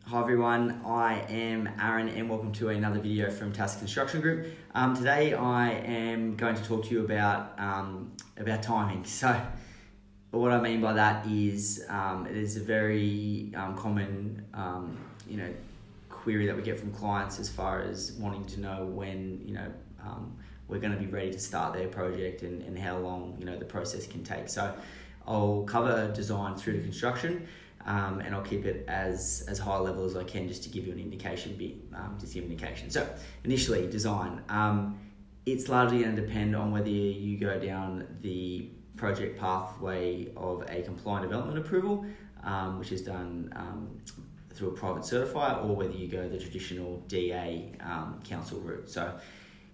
Hi everyone, I am Aaron and welcome to another video from Tass Construction Group. Today I am going to talk to you about timing. So what I mean by that is it is a very common query that we get from clients as far as wanting to know when we're going to be ready to start their project and how long the process can take. So I'll cover design through to construction. And I'll keep it as high level as I can just to give you an indication. So initially, design. It's largely going to depend on whether you go down the project pathway of a compliant development approval, which is done through a private certifier, or whether you go the traditional DA council route. So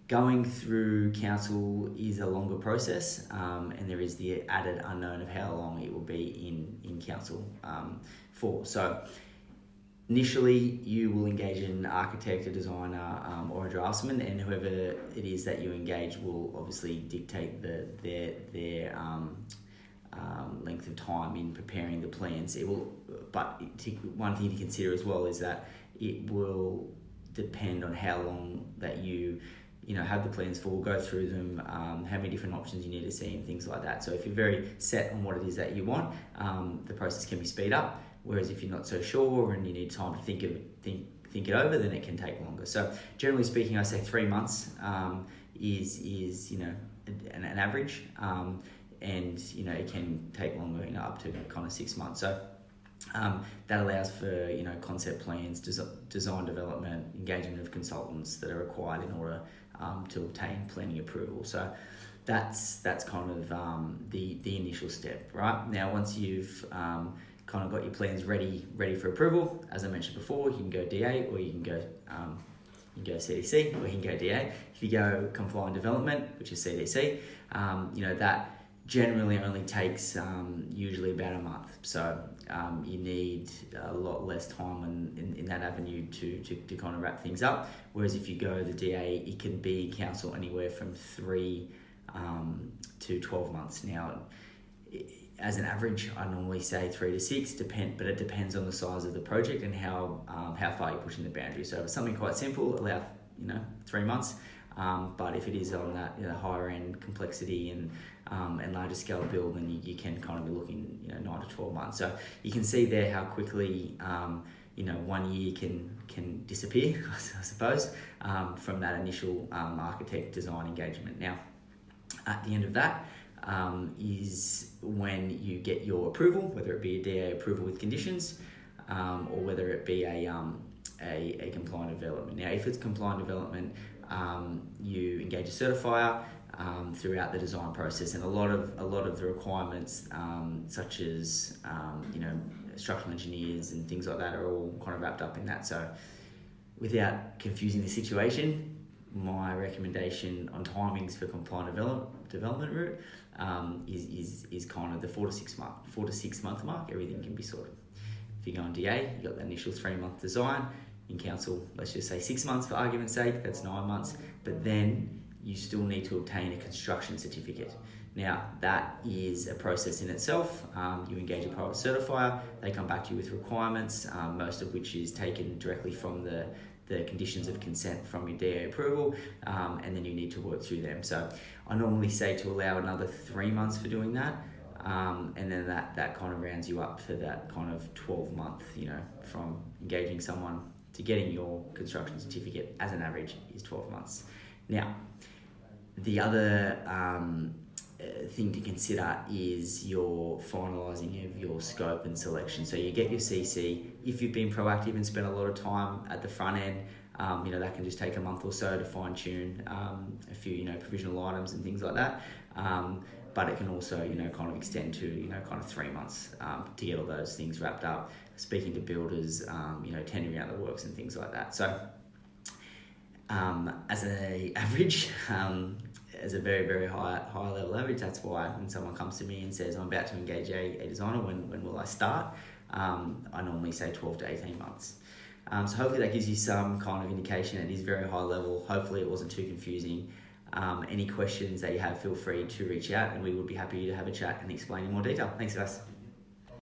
going through council is a longer process, and there is the added unknown of how long it will be in council for. So initially you will engage an architect, a designer, or a draftsman, and whoever it is that you engage will obviously dictate their length of time in preparing the plans. One thing to consider as well is that it will depend on how long that you have the plans for, go through them, how many different options you need to see and things like that. So if you're very set on what it is that you want, the process can be speed up. Whereas if you're not so sure and you need time to think it over, then it can take longer. So generally speaking, I say 3 months is an average, and it can take longer, up to kind of 6 months. So that allows for concept plans, design development, engagement of consultants that are required in order to obtain planning approval. So that's kind of the initial step, right? Now once you've kind of got your plans ready for approval, as I mentioned before, you can go DA or you can go CDC, or you can go DA. If you go compliant development, which is CDC, that generally only takes usually about a month. So you need a lot less time in that avenue to kind of wrap things up. Whereas if you go the DA, it can be council anywhere from 3 to 12 months. Now, as an average, I normally say 3 to 6, but it depends on the size of the project and how far you're pushing the boundary. So if it's something quite simple, allow 3 months. But if it is on that higher end complexity and larger scale build, then you can kind of be looking 9 to 12 months. So you can see there how quickly 1 year can disappear, I suppose, from that initial architect design engagement. Now, at the end of that is when you get your approval, whether it be a DA approval with conditions, or whether it be a compliant development. Now, if it's compliant development, you engage a certifier throughout the design process, and a lot of the requirements, such as structural engineers and things like that, are all kind of wrapped up in that. So, without confusing the situation, my recommendation on timings for compliant development route is kind of the 4 to 6 month mark. Everything can be sorted. If you go on DA, you got the initial 3 month design. In council, let's just say 6 months for argument's sake, that's 9 months, but then you still need to obtain a construction certificate. Now, that is a process in itself. You engage a private certifier, they come back to you with requirements, most of which is taken directly from the conditions of consent from your DA approval, and then you need to work through them. So I normally say to allow another 3 months for doing that, and then that kind of rounds you up for that kind of 12 month, from engaging someone to getting your construction certificate, as an average, is 12 months. Now, the other thing to consider is your finalising of your scope and selection. So you get your CC. If you've been proactive and spent a lot of time at the front end, that can just take a month or so to fine tune a few provisional items and things like that. But it can also kind of extend to kind of 3 months to get all those things wrapped up. Speaking to builders, tendering out the works and things like that. So as an average, as a very, very high level average, that's why when someone comes to me and says, I'm about to engage a designer, when will I start? I normally say 12 to 18 months. So hopefully that gives you some kind of indication. It is very high level. Hopefully it wasn't too confusing. Any questions that you have, feel free to reach out and we would be happy to have a chat and explain in more detail. Thanks, guys.